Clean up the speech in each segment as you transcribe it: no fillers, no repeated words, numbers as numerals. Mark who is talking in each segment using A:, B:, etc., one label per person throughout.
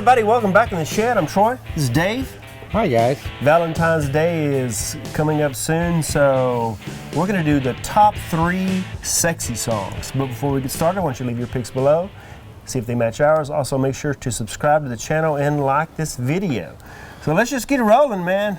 A: everybody, welcome back in the shed. I'm Troy. This is Dave.
B: Hi guys.
A: Valentine's Day is coming up soon, so we're going to do the top 3 sexy songs. But before we get started, I want you to leave your picks below, see if they match ours. Also, make sure to subscribe to the channel and like this video. So let's just get rolling, man.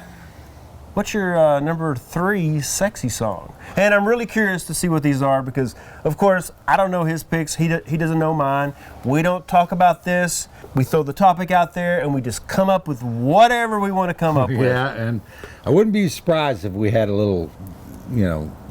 A: What's your number 3 sexy song? And I'm really curious to see what these are because, of course, I don't know his picks. He doesn't know mine. We don't talk about this. We throw the topic out there and we just come up with whatever we want to come up with.
B: Yeah, and I wouldn't be surprised if we had a little,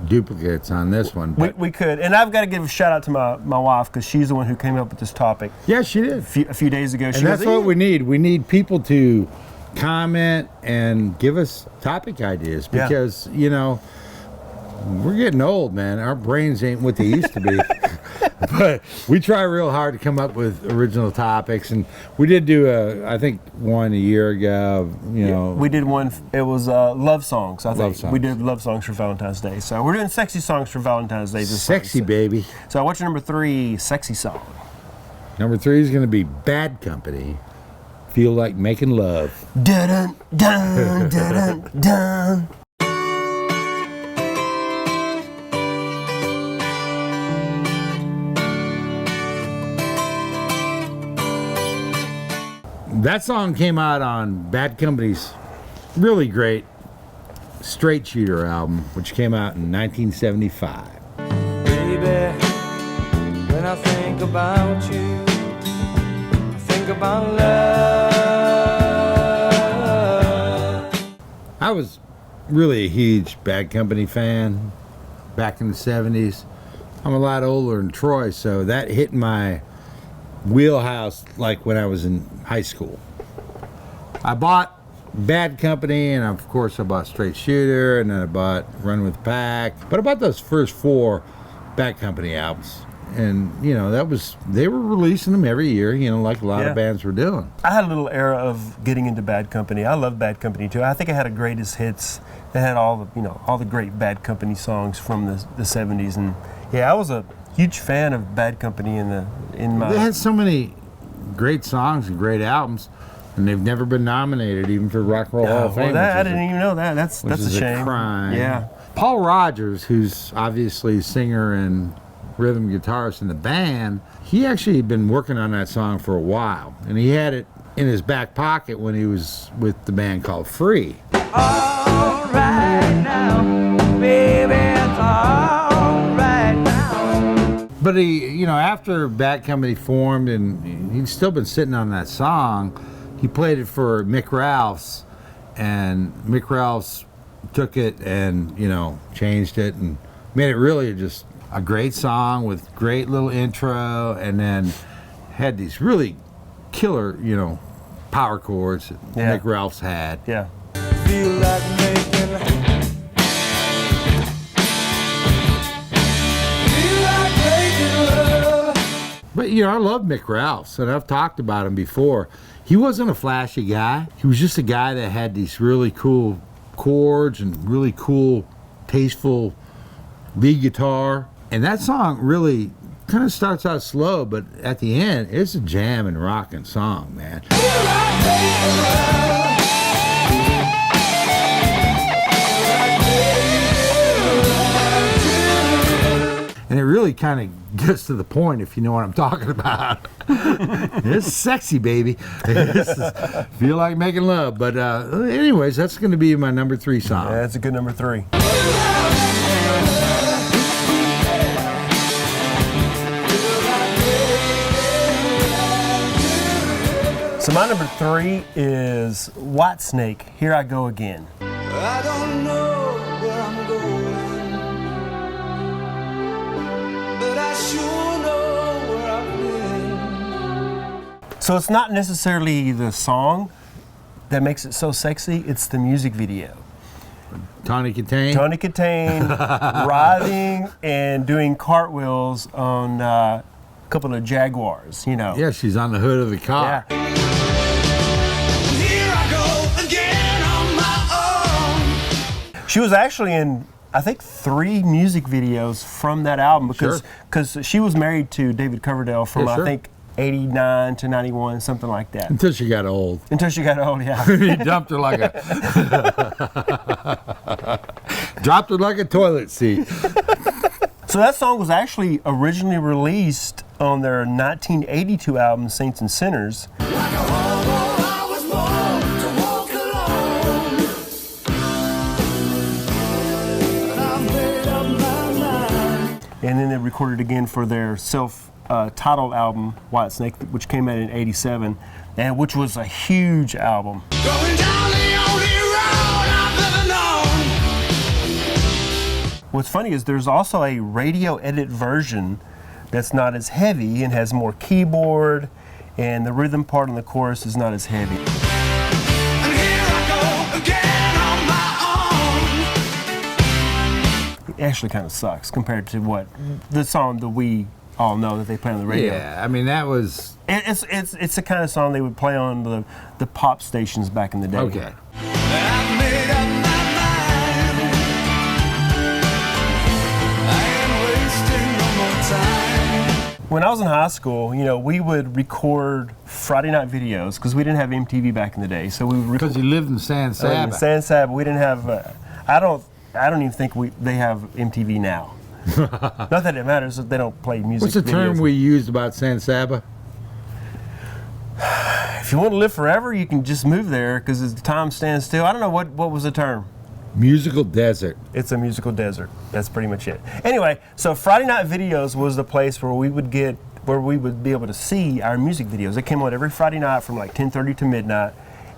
B: duplicates on this one.
A: We could. And I've got to give a shout out to my wife because she's the one who came up with this topic.
B: Yeah, she did.
A: A few days ago.
B: And that's what we need. We need people to comment and give us topic ideas because, we're getting old, man. Our brains ain't what they used to be. But we try real hard to come up with original topics, and we did do I think one a year ago.
A: We did one. It was love songs. I think
B: love songs.
A: We did love songs for Valentine's Day. So we're doing sexy songs for Valentine's Day.
B: Sexy baby.
A: So what's your number 3 sexy song?
B: Number 3 is going to be Bad Company. Feel Like Making Love.
A: Dun dun dun dun dun.
B: That song came out on Bad Company's really great Straight Shooter album, which came out in 1975.
C: Baby, when I think about you, I think about love.
B: I was really a huge Bad Company fan back in the 70s. I'm a lot older than Troy, so that hit my wheelhouse like when I was in high school. I bought Bad Company, and of course I bought Straight Shooter, and then I bought Run with the Pack. But I bought those first 4 Bad Company albums, and they were releasing them every year, like a lot of bands were doing.
A: I had a little era of getting into Bad Company. I love Bad Company too. I think I had a greatest hits that had all the great Bad Company songs from the 70s, and I was a huge fan of Bad Company in my.
B: They had so many great songs and great albums, and they've never been nominated even for Rock and Roll Hall of Fame.
A: I didn't even know that. That's
B: a
A: shame.
B: Crime.
A: Yeah.
B: Paul Rogers, who's obviously a singer and rhythm guitarist in the band, he actually had been working on that song for a while, and he had it in his back pocket when he was with the band called Free.
C: All right now, baby, it's all right now.
B: But he, after Bad Company formed and he'd still been sitting on that song, he played it for Mick Ralphs, and Mick Ralphs took it and, changed it and made it really just a great song with great little intro, and then had these really killer, power chords that Mick Ralphs had.
A: Yeah.
C: Feel like making love.
B: But I love Mick Ralphs, and I've talked about him before. He wasn't a flashy guy. He was just a guy that had these really cool chords and really cool, tasteful lead guitar. And that song really kind of starts out slow, but at the end, it's a jam and rocking song, man. And it really kind of gets to the point, if you know what I'm talking about. It's sexy, baby. Feel like making love. But anyways, that's going to be my number 3 song.
A: Yeah, that's a good number 3. So my number 3 is Whitesnake, Here I Go Again.
C: I don't know where I'm going, but I sure know where I've been.
A: So it's not necessarily the song that makes it so sexy, it's the music video.
B: Tawny Katane.
A: Tawny Katane riding and doing cartwheels on a couple of Jaguars,
B: Yeah, she's on the hood of the car.
A: Yeah. She was actually in, I think, 3 music videos from that album because she was married to David Coverdale from, I think, 89 to 91, something like that.
B: Until she got old.
A: Until she got old, yeah.
B: He dumped her like a dropped her like a toilet seat.
A: So that song was actually originally released on their 1982 album Saints and Sinners.
C: Like a hobo, I was born to walk alone. And I've made up my mind.
A: And then they recorded again for their self-titled album Whitesnake, which came out in '87, and which was a huge album.
C: Going down the only road I've ever known.
A: What's funny is there's also a radio edit version that's not as heavy and has more keyboard, and the rhythm part in the chorus is not as heavy.
C: And here I go again on my own.
A: It actually kind of sucks compared to what the song that we all know that they play on the radio.
B: Yeah, I mean that was
A: It's the kind of song they would play on the pop stations back in the day.
B: okay.
C: I've made up my mind. I ain't wasting no more time.
A: When I was in high school, you know, we would record Friday night videos because we didn't have MTV back in the day. So we would record
B: Because you lived in San Saba.
A: San Saba. We didn't have. I don't even think they have MTV now. Not that it matters that they don't play music.
B: What's the term
A: videos.
B: we used about San Saba?
A: If you want to live forever, you can just move there because as the time stands still. I don't know what was the term.
B: Musical desert.
A: It's a musical desert. That's pretty much it. Anyway, so Friday Night Videos was the place where we would be able to see our music videos. They came on every Friday night from like 10:30 to midnight,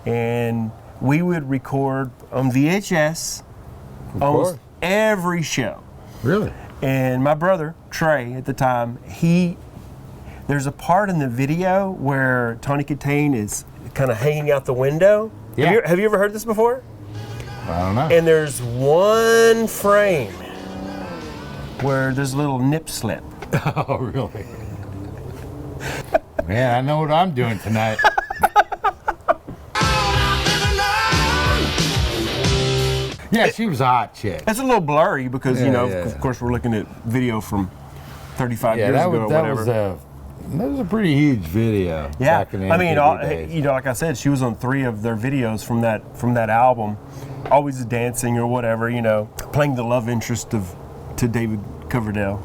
A: and we would record on VHS almost every show.
B: Really?
A: And my brother, Trey, at the time, there's a part in the video where Tony Katane is kind of hanging out the window.
B: Yeah.
A: Have you ever heard this before?
B: I don't know.
A: And there's one frame where there's a little nip slip.
B: Oh, really? Man, I know what I'm doing tonight. Yeah, she was a hot chick.
A: It's a little blurry because,
B: Yeah,
A: of course, we're looking at video from 35
B: Yeah,
A: years
B: that
A: ago or
B: was
A: whatever.
B: that was a pretty huge video.
A: Yeah,
B: Back in the
A: I mean,
B: MTV days.
A: like I said, she was on 3 of their videos from that album, always dancing or whatever, playing the love interest to David Coverdale.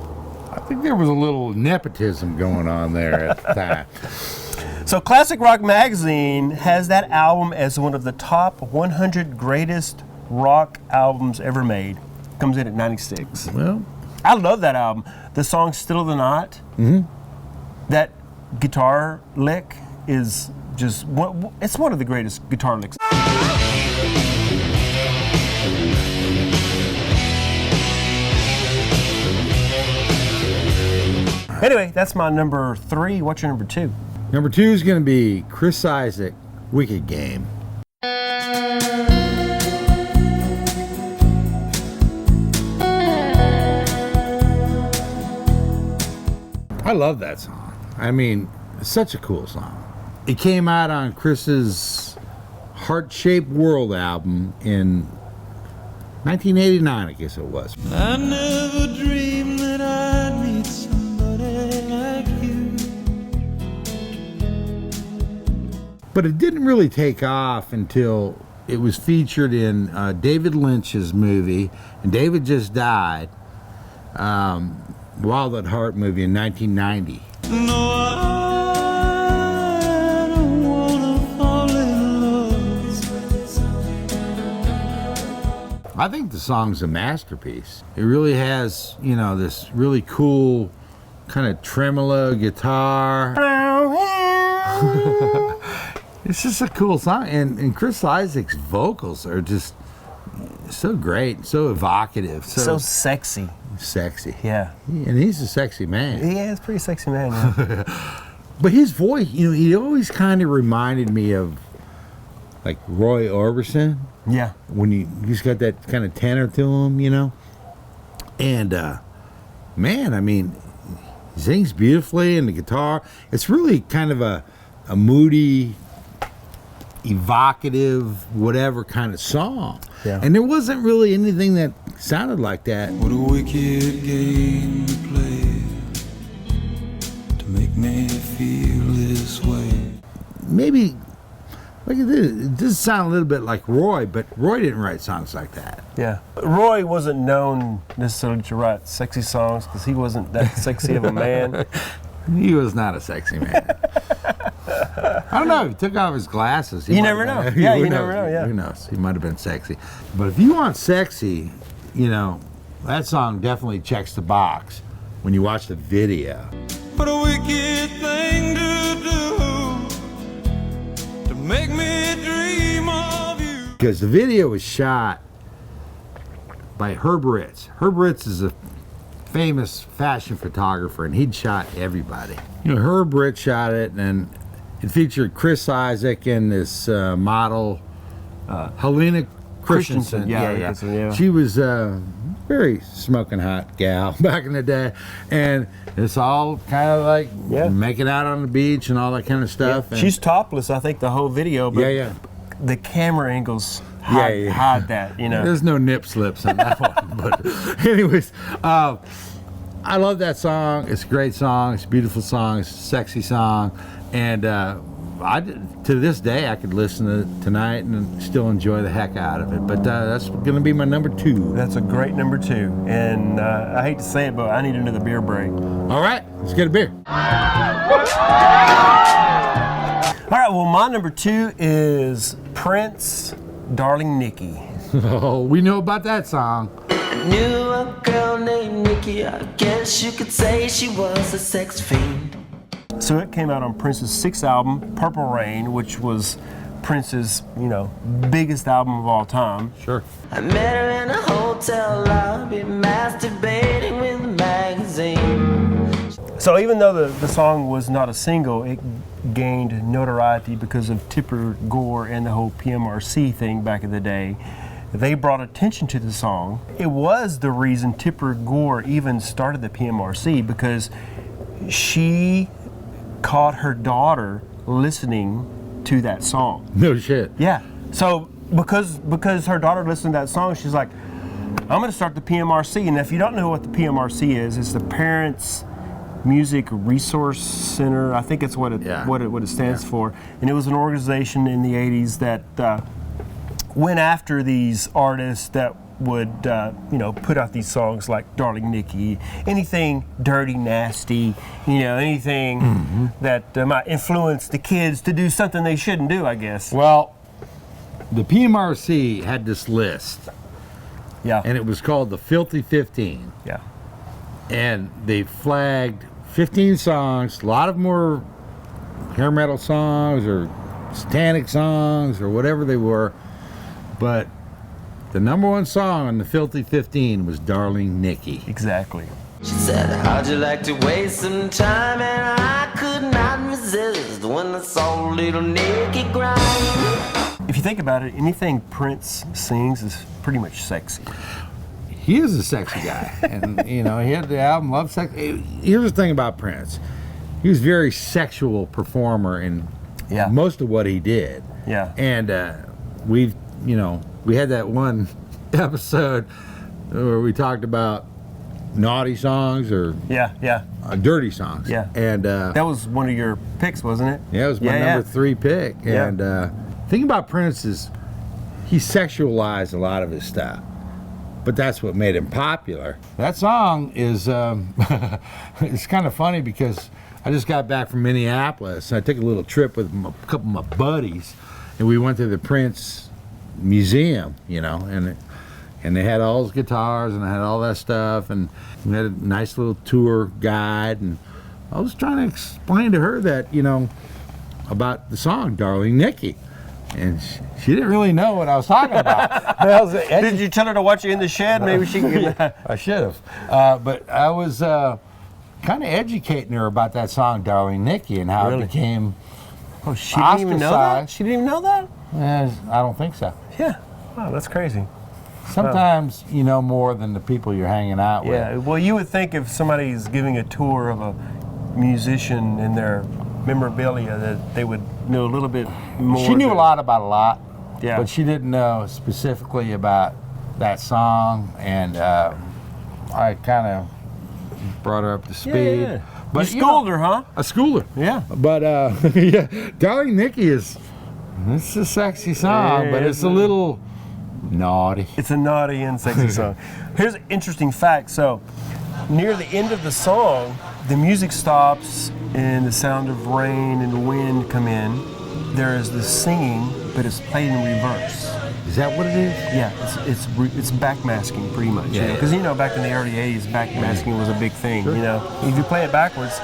B: I think there was a little nepotism going on there at the time.
A: So Classic Rock Magazine has that album as one of the top 100 greatest rock albums ever made. Comes in at 96.
B: Well,
A: I love that album. The song "Still of the Night," that guitar lick is just it's one of the greatest guitar licks. Anyway, that's my number 3. What's your number 2?
B: number 2 is going to be Chris Isaak, Wicked Game. I love that song. I mean, it's such a cool song. It came out on Chris's Heart-Shaped World album in 1989, I guess it was.
C: I never dreamed that I'd meet somebody like you.
B: But it didn't really take off until it was featured in David Lynch's movie, and David just died, Wild at Heart movie in 1990.
C: No, I don't wanna fall in love.
B: I think the song's a masterpiece. It really has, this really cool kind of tremolo guitar. It's just a cool song. And Chris Isaak's vocals are just so great, so evocative,
A: So sexy.
B: sexy.
A: Yeah.
B: And he's a sexy man.
A: Yeah, it's a pretty sexy man. Yeah.
B: But his voice, he always kind of reminded me of like Roy Orbison.
A: Yeah.
B: When he's got that kind of tenor to him, And man, I mean, he sings beautifully, and the guitar. It's really kind of a moody, evocative, whatever kind of song.
A: Yeah.
B: And there wasn't really anything that sounded like that.
C: What a wicked game to play to make me feel this way.
B: Maybe, look at this. It does sound a little bit like Roy, but Roy didn't write songs like that.
A: Yeah. Roy wasn't known necessarily to write sexy songs because he wasn't that sexy of a man.
B: He was not a sexy man. I don't know. If he took off his glasses.
A: You never know. Yeah, you never know. Yeah.
B: Who knows? He might have been sexy. But if you want sexy, you know, that song definitely checks the box when you watch the video.
C: What a wicked thing to do, to make me dream of you.
B: Because the video was shot by Herb Ritz. Herb Ritz is a famous fashion photographer, and he'd shot everybody. You know, Herb Ritz shot it, and it featured Chris Isaak and this model, Helena Christensen.
A: Yeah.
B: She was a very smoking hot gal back in the day, and it's all kind of like making out on the beach and all that kind of stuff.
A: Yeah. She's topless, I think, the whole video, but the camera angles hide that, you know.
B: There's no nip slips on that one. But anyways, I love that song. It's a great song. It's a beautiful song. It's a sexy song. And to this day, I could listen to it tonight and still enjoy the heck out of it. But that's going to be my number 2.
A: That's a great number 2. And I hate to say it, but I need another beer break.
B: All right, let's get a beer.
A: All right, well, my number 2 is Prince, Darling Nikki.
B: Oh, we know about that song.
D: I knew a girl named Nikki. I guess you could say she was a sex fiend.
A: So it came out on Prince's 6th album, Purple Rain, which was Prince's, biggest album of all time.
B: Sure.
D: I met her in a hotel lobby, masturbating with a magazine.
A: So even though the song was not a single, it gained notoriety because of Tipper Gore and the whole PMRC thing back in the day. They brought attention to the song. It was the reason Tipper Gore even started the PMRC, because she caught her daughter listening to that song.
B: No shit.
A: Yeah. So because her daughter listened to that song, she's like, I'm going to start the PMRC. And if you don't know what the PMRC is, it's the Parents Music Resource Center. I think it's what it stands for. And it was an organization in the 80s that went after these artists that would put out these songs like Darling Nikki, anything dirty, nasty, anything that might influence the kids to do something they shouldn't do, I guess.
B: Well, the PMRC had this list.
A: Yeah.
B: And it was called the Filthy 15.
A: Yeah.
B: And they flagged 15 songs. A lot of them were hair metal songs or satanic songs or whatever they were. But the number 1 song on the Filthy 15 was Darling Nikki.
A: Exactly.
D: She said, how'd you like to waste some time? And I could not resist when I saw little Nikki grind.
A: If you think about it, anything Prince sings is pretty much sexy.
B: He is a sexy guy. And, he had the album Love Sex. Here's the thing about Prince. He was a very sexual performer in most of what he did.
A: Yeah.
B: And we had that one episode where we talked about naughty songs or dirty songs.
A: Yeah.
B: And
A: that was one of your picks, wasn't it?
B: Yeah, it was my number 3 pick.
A: Yeah.
B: And the thing about Prince is he sexualized a lot of his stuff. But that's what made him popular. That song is it's kind of funny because I just got back from Minneapolis. I took a little trip with a couple of my buddies, and we went to the Prince Museum, and they had all his guitars and I had all that stuff, and we had a nice little tour guide, and I was trying to explain to her that, about the song Darling Nikki. And she didn't really know what I was talking about.
A: Did you tell her to watch you in the shed? Maybe she can.
B: I should have. But I was kind of educating her about that song, Darling Nikki, and how it became
A: she didn't even know that? She didn't even know that?
B: I don't think so.
A: Yeah. Wow, that's crazy.
B: Sometimes you know more than the people you're hanging out with.
A: Yeah. Well, you would think if somebody's giving a tour of a musician and their memorabilia that they would know a little bit more.
B: She knew a lot about a lot,
A: yeah,
B: but she didn't know specifically about that song, and I kind of brought her up to speed.
A: Yeah.
B: But
A: You schooled her, huh?
B: A schooler.
A: Yeah.
B: But yeah, Darling Nikki it's a sexy song,
A: Yeah,
B: but it's a little naughty.
A: It's a naughty and sexy song. Here's an interesting fact. So, near the end of the song, the music stops and the sound of rain and wind come in. There is this singing, but it's played in reverse.
B: Is that what it is?
A: Yeah, it's backmasking pretty much.
B: Yeah,
A: Because you know, back in the early '80s, backmasking was a big thing.
B: Sure.
A: You know, if you play it backwards,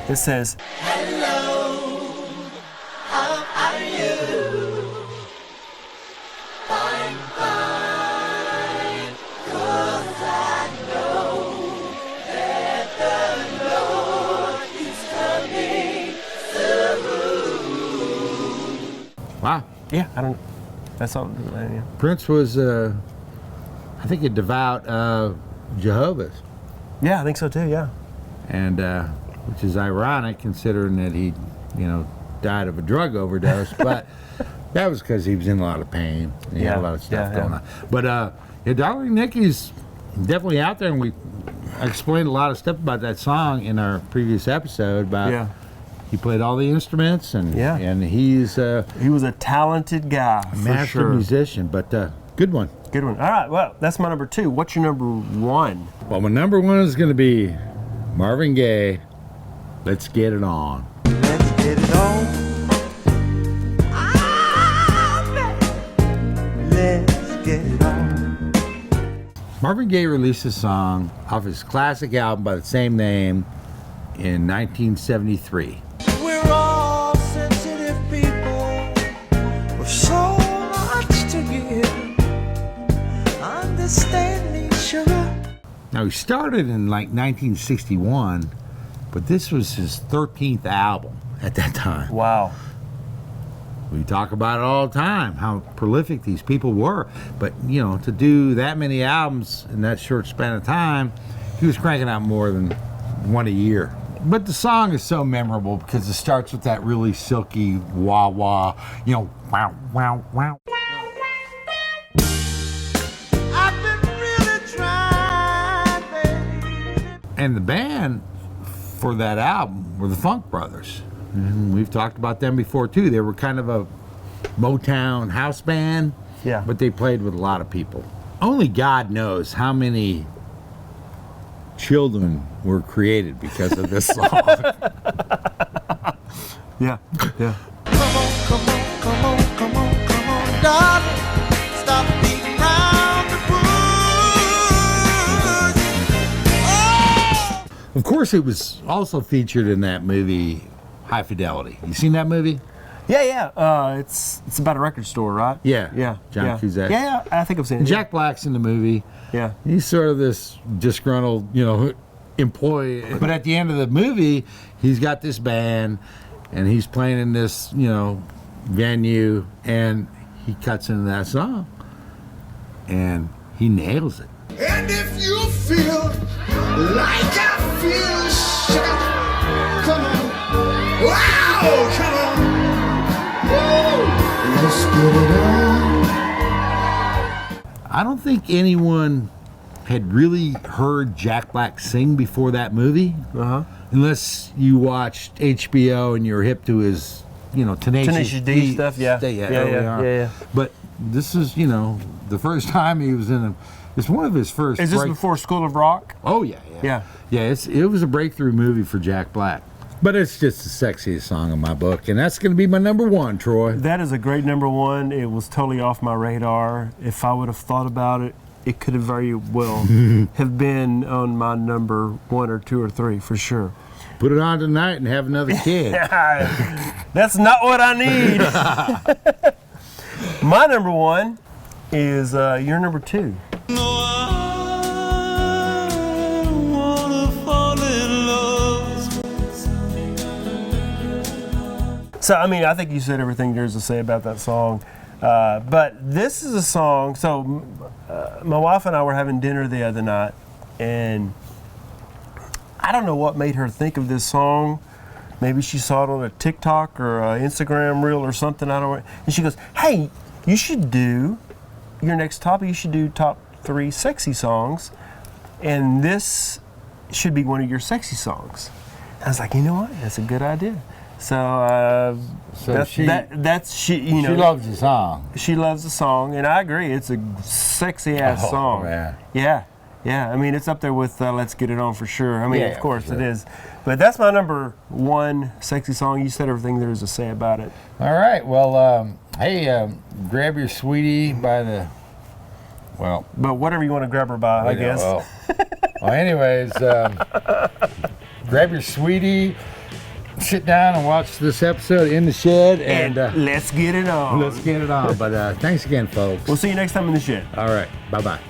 A: it says,
C: Hello, how are you? Fine, fine, 'cause I know that the Lord is coming soon.
B: Wow.
A: "Yeah, I don't." That's all. Yeah.
B: Prince was, I think, a devout Jehovah's,
A: Yeah, I think so too. Yeah.
B: and which is ironic considering that he, died of a drug overdose. But that was because he was in a lot of pain. And he had a lot of stuff going on. But yeah, Darling Nikki's definitely out there, and I explained a lot of stuff about that song in our previous episode. About he played all the instruments, and he's
A: He was a talented guy,
B: a
A: for
B: master
A: sure.
B: musician. But good one.
A: Good one. All right, well, that's my number 2. What's your number 1?
B: Well, my number 1 is going to be Marvin Gaye. Let's get it on.
C: Let's get it on. Let's get it on.
B: Marvin Gaye released a song off his classic album by the same name in 1973.
C: We're all sensitive people with so much to give. Understand me, sugar.
B: Now, he started in like 1961, but this was his 13th album at that time.
A: Wow.
B: We talk about it all the time, how prolific these people were. But, to do that many albums in that short span of time, he was cranking out more than one a year. But the song is so memorable because it starts with that really silky wah-wah, wow, wow, wow.
C: I've been really trying, baby.
B: And the band for that album were the Funk Brothers. And we've talked about them before, too. They were kind of a Motown house band,
A: Yeah.
B: but they played with a lot of people. Only God knows how many children were created because of this song.
A: Yeah. Yeah.
C: Come on, come on, come on, come on, come on, darling. Stop beating around the bush. Oh!
B: Of course, it was also featured in that movie, High Fidelity. You seen that movie?
A: Yeah. It's about a record store, right?
B: Yeah.
A: Yeah.
B: John Cusack.
A: Yeah, I think I've seen it.
B: Jack Black's in the movie.
A: Yeah.
B: He's sort of this disgruntled, employee. But at the end of the movie, he's got this band, and he's playing in this, venue, and he cuts into that song, and he nails it.
C: And if you feel like I feel, sugar, come on. Wow, come on. Woo. Let's get it on.
B: I don't think anyone had really heard Jack Black sing before that movie, unless you watched HBO and you're hip to his, Tenacious
A: D stuff. Yeah.
B: Yeah. But this is, the first time he was in it's one of his first.
A: Is this before School of Rock?
B: Oh yeah.
A: Yeah.
B: Yeah, it was a breakthrough movie for Jack Black. But it's just the sexiest song in my book, and that's going to be my number 1, Troy.
A: That is a great number 1. It was totally off my radar. If I would have thought about it, it could have very well have been on my number 1 or 2 or 3 for sure.
B: Put it on tonight and have another kid.
A: That's not what I need. My number 1 is your number 2.
C: No, I wanna fall in love.
A: So, I think you said everything there is to say about that song. But this is a song, so my wife and I were having dinner the other night, and I don't know what made her think of this song. Maybe she saw it on a TikTok or a Instagram reel or something, I don't know. And she goes, hey, you should do your next topic, you should do top 3 sexy songs, and this should be one of your sexy songs. I was like, you know what? That's a good idea. So,
B: She loves the song.
A: She loves the song, and I agree. It's a sexy ass song.
B: Man.
A: Yeah. I mean, it's up there with "Let's Get It On" for sure. I mean,
B: Yeah,
A: of course
B: for
A: it
B: sure.
A: is. But that's my number one sexy song. You said everything there is to say about it.
B: All right. Well, hey, grab your sweetie by the. Well,
A: But whatever you want to grab her by, I guess.
B: Well, anyways, grab your sweetie, sit down and watch this episode in the shed, and
A: let's get it on.
B: let's get it on. But thanks again, folks.
A: We'll see you next time in the shed.
B: All right. Bye-bye.